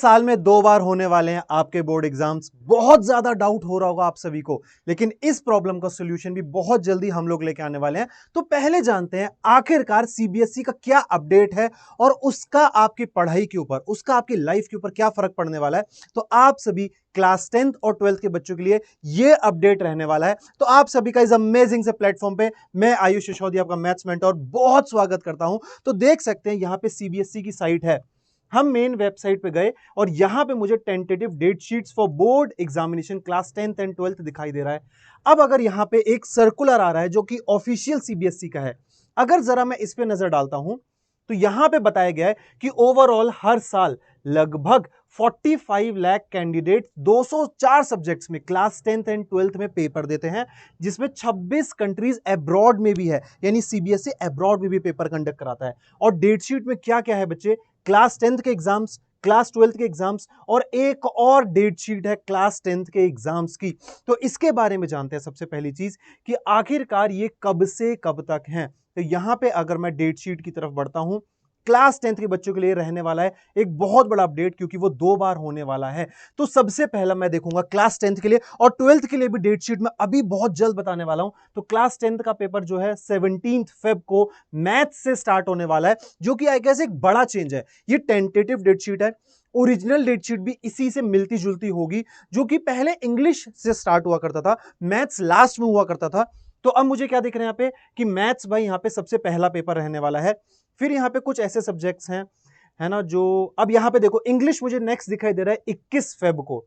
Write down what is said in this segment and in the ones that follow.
साल में 2 बार होने वाले हैं आपके बोर्ड एग्जाम्स। बहुत ज्यादा डाउट हो रहा होगा आप सभी को, लेकिन इस प्रॉब्लम का सॉल्यूशन भी बहुत जल्दी हम लोग लेके आने वाले हैं। तो पहले जानते हैं आखिरकार सीबीएसई का क्या अपडेट है और उसका आपकी पढ़ाई के ऊपर, उसका आपकी लाइफ के ऊपर क्या फर्क पड़ने वाला है। तो आप सभी क्लास 10th और 12th के बच्चों के लिए यह अपडेट रहने वाला है। तो आप सभी का इस अमेजिंग से प्लेटफॉर्म पे मैं आयुष सिसोदिया आपका मैथ्स मेंटर बहुत स्वागत करता हूं। तो देख सकते हैं यहां पे सीबीएसई की साइट है। हम मेन वेबसाइट पे गए और यहां पे मुझे tentative date sheets for board examination class 10th and 12th दिखाई दे रहा है। अब अगर यहां पे एक सर्कुलर आ रहा है जो कि ऑफिशियल सीबीएसई का है, अगर जरा मैं इस पे नजर डालता हूं तो यहां पे बताया गया है कि ओवरऑल हर साल लगभग 45 लाख कैंडिडेट 204 सब्जेक्ट्स में क्लास 10th एंड 12th में पेपर देते हैं, जिसमें 26 कंट्रीज अब्रॉड में भी है, यानी सीबीएसई अब्रॉड में भी पेपर कंडक्ट कराता है। और डेट शीट में क्या क्या है बच्चे, क्लास 10th के एग्जाम्स, क्लास 12th के एग्जाम्स और एक और डेट शीट है क्लास 10th के एग्जाम्स की। तो इसके बारे में जानते हैं सबसे पहली चीज कि आखिरकार ये कब से कब तक है। तो यहां पे अगर मैं डेट शीट की तरफ बढ़ता हूं, क्लास 10th के बच्चों के लिए रहने वाला है एक बहुत बड़ा अपडेट, क्योंकि वो 2 बार होने वाला है। तो सबसे पहला मैं देखूंगा क्लास 10th के लिए, और 12th के लिए भी डेट शीट में अभी बहुत जल्द बताने वाला हूं। तो क्लास 10th का पेपर जो है 17 फेब को मैथ से स्टार्ट होने वाला है, जो कि आई गेस एक बड़ा चेंज है। ये टेंटेटिव डेट शीट है, ओरिजिनल डेट शीट भी इसी से मिलती जुलती होगी, जो कि पहले इंग्लिश से स्टार्ट हुआ करता था, मैथ्स लास्ट में हुआ करता था। तो अब मुझे क्या दिख रहा है यहाँ पे कि मैथ्स भाई यहाँ पे सबसे पहला पेपर रहने वाला है। फिर यहाँ पे कुछ ऐसे सब्जेक्ट्स हैं, है ना, जो अब यहाँ पे देखो इंग्लिश मुझे नेक्स्ट दिखाई दे रहा है 21 फेब को।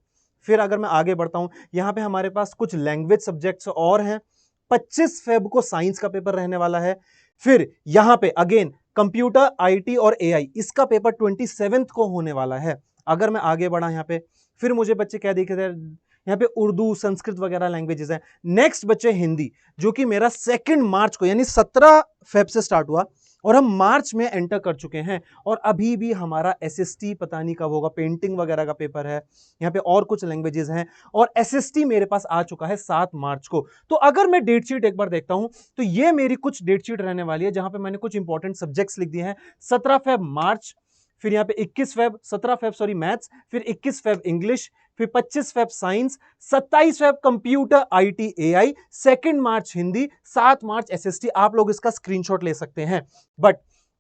फिर अगर मैं आगे बढ़ता हूं, यहाँ पे हमारे पास कुछ लैंग्वेज सब्जेक्ट्स और हैं। 25 फेब को साइंस का पेपर रहने वाला है। फिर यहाँ पे अगेन कंप्यूटर, आईटी और एआई, इसका पेपर 27 को होने वाला है। अगर मैं आगे बढ़ा यहाँ पे, फिर मुझे बच्चे क्या दिख रहे हैं, यहाँ पे उर्दू, संस्कृत वगैरह लैंग्वेजेस हैं। नेक्स्ट बच्चे हिंदी, जो कि मेरा 2 मार्च को यानी 17 फेब से स्टार्ट हुआ और हम मार्च में एंटर कर चुके हैं। और अभी भी हमारा एसएसटी पता नहीं कब होगा, पेंटिंग वगैरह का पेपर है। यहाँ पे और कुछ लैंग्वेजेस हैं और एसएसटी मेरे पास आ चुका है 7 मार्च को। तो अगर मैं डेट शीट एक बार देखता हूं तो ये मेरी कुछ डेट शीट रहने वाली है, जहां पे मैंने कुछ इंपॉर्टेंट सब्जेक्ट्स लिख दिए हैं। 17 फेब मार्च, फिर यहाँ पे 21 फेब 17 फेब सॉरी मैथ्स, फिर 21 फेब इंग्लिश, फिर 25 Feb science, 27 Feb computer, IT, AI, 2 March Hindi, 7 March SST. आप लोग इसका स्क्रीनशॉट ले सकते हैं। बट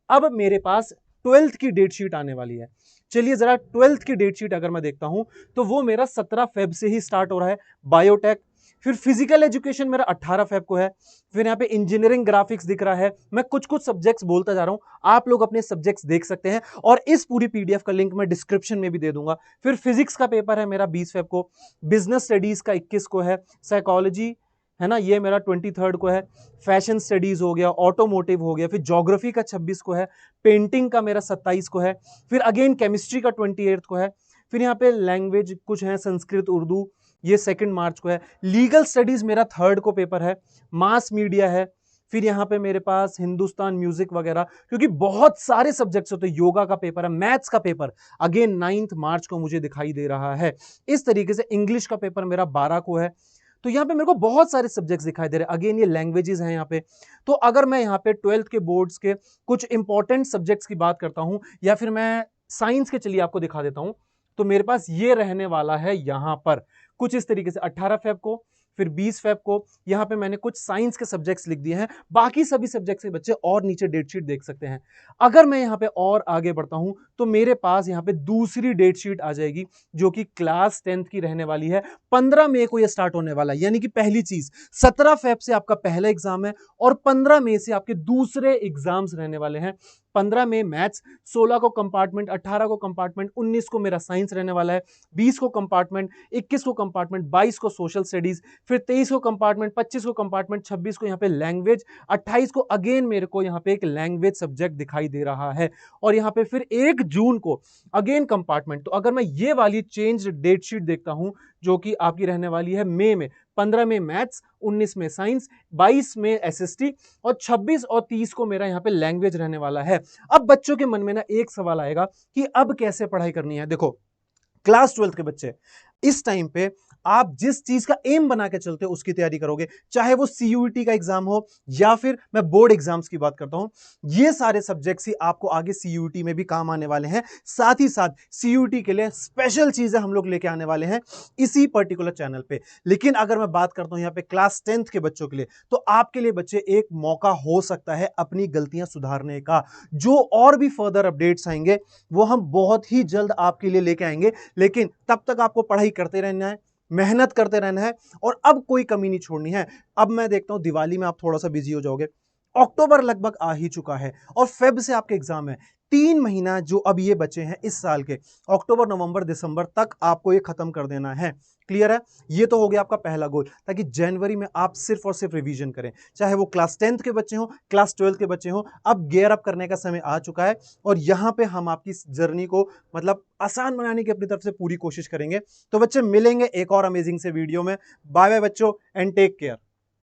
अब मेरे पास 12th की डेट शीट आने वाली है। चलिए जरा 12th की डेट शीट अगर मैं देखता हूं तो वो मेरा 17 फेब से ही स्टार्ट हो रहा है। बायोटेक, फिर फिजिकल एजुकेशन मेरा 18 फेब को है। फिर यहाँ पे इंजीनियरिंग ग्राफिक्स दिख रहा है। मैं कुछ कुछ सब्जेक्ट्स बोलता जा रहा हूं, आप लोग अपने सब्जेक्ट्स देख सकते हैं और इस पूरी पीडीएफ का लिंक मैं डिस्क्रिप्शन में भी दे दूंगा। फिर फिजिक्स का पेपर है मेरा 20 फेब को, बिजनेस स्टडीज का 21 को है, साइकोलॉजी है ना ये मेरा 23 को है, फैशन स्टडीज हो गया, ऑटोमोटिव हो गया, फिर ज्योग्राफी का 26 को है, पेंटिंग का मेरा 27 को है, फिर अगेन केमिस्ट्री का 28 को है। फिर यहाँ पे लैंग्वेज कुछ है, संस्कृत, उर्दू, ये 2 मार्च को है। लीगल स्टडीज मेरा 3 को पेपर है। मास मीडिया है। फिर यहाँ पे मेरे पास हिंदुस्तान म्यूजिक वगैरह, क्योंकि बहुत सारे सब्जेक्ट्स होते हैं। योगा का पेपर है, मैथ्स का पेपर अगेन 9 मार्च को मुझे दिखाई दे रहा है। इस तरीके से इंग्लिश का पेपर मेरा 12 को है। तो यहाँ पे मेरे को बहुत सारे सब्जेक्ट्स दिखाई दे रहे हैं। अगेन ये लैंग्वेजेस हैं यहाँ पे। तो अगर मैं यहाँ पे 12th के बोर्ड्स के कुछ इंपॉर्टेंट सब्जेक्ट्स की बात करता हूँ, या फिर मैं साइंस के चलिए आपको दिखा देता हूँ, तो मेरे पास ये रहने वाला है यहाँ पर कुछ इस तरीके से। 18 फेब को, फिर 20 फेब को, यहाँ पे मैंने कुछ साइंस के सब्जेक्ट्स लिख दिए हैं। बाकी सभी सब्जेक्ट्स के बच्चे और नीचे डेट शीट देख सकते हैं। अगर मैं यहाँ पे और आगे बढ़ता हूं तो मेरे पास यहाँ पे दूसरी डेट शीट आ जाएगी, जो कि क्लास 10th की रहने वाली है। 15 मई को यह स्टार्ट होने वाला है। यानी कि पहली चीज, 17 फेब से आपका पहला एग्जाम है और 15 मई से आपके दूसरे एग्जाम्स रहने वाले हैं। 15 में मैथ्स, 16 को कंपार्टमेंट, 18 को कंपार्टमेंट, 19 को मेरा साइंस रहने वाला है, 20 को कंपार्टमेंट, 21 को कंपार्टमेंट, 22 को सोशल स्टडीज, फिर 23 को कंपार्टमेंट, 25 को कंपार्टमेंट, 26 को यहाँ पे लैंग्वेज, 28 को अगेन मेरे को यहाँ पे एक लैंग्वेज सब्जेक्ट दिखाई दे रहा है, और यहाँ पे फिर 1 जून को अगेन कंपार्टमेंट। तो अगर मैं ये वाली चेंज डेट शीट देखता हूं, जो कि आपकी रहने वाली है मई में, 15 में मैथ्स, 19 में साइंस, 22 में एसएसटी, और 26 और 30 को मेरा यहाँ पे लैंग्वेज रहने वाला है। अब बच्चों के मन में ना एक सवाल आएगा कि अब कैसे पढ़ाई करनी है। देखो क्लास 12th के बच्चे, इस टाइम पे आप जिस चीज का एम बना के चलते हो उसकी तैयारी करोगे, चाहे वो सीयूईटी का एग्जाम हो या फिर मैं बोर्ड एग्जाम्स की बात करता हूं, ये सारे सब्जेक्ट्स ही आपको आगे सीयूईटी में भी काम आने वाले हैं। साथ ही साथ सीयूईटी के लिए स्पेशल चीजें हम लोग लेके आने वाले हैं इसी पर्टिकुलर चैनल पे। लेकिन अगर मैं बात करता हूं यहां पे क्लास 10th के बच्चों के लिए, तो आपके लिए बच्चे एक मौका हो सकता है अपनी गलतियां सुधारने का। जो और भी फर्दर अपडेट्स आएंगे वो हम बहुत ही जल्द आपके लिए लेके आएंगे, लेकिन तब तक आपको पढ़ाई करते रहना है, मेहनत करते रहना है और अब कोई कमी नहीं छोड़नी है। अब मैं देखता हूं दिवाली में आप थोड़ा सा बिजी हो जाओगे, अक्टूबर लगभग आ ही चुका है और फेब से आपके एग्जाम है। 3 महीना जो अब ये बचे हैं इस साल के, अक्टूबर नवंबर दिसंबर तक आपको ये खत्म कर देना है। क्लियर है? ये तो हो गया आपका पहला गोल, ताकि जनवरी में आप सिर्फ और सिर्फ रिवीजन करें, चाहे वो क्लास 10th के बच्चे हो, क्लास 12th के बच्चे हो। अब गियर अप करने का समय आ चुका है और यहां पे हम आपकी जर्नी को मतलब आसान बनाने की अपनी तरफ से पूरी कोशिश करेंगे। तो बच्चे मिलेंगे एक और अमेजिंग से वीडियो में। बाय बाय बच्चों एंड टेक केयर।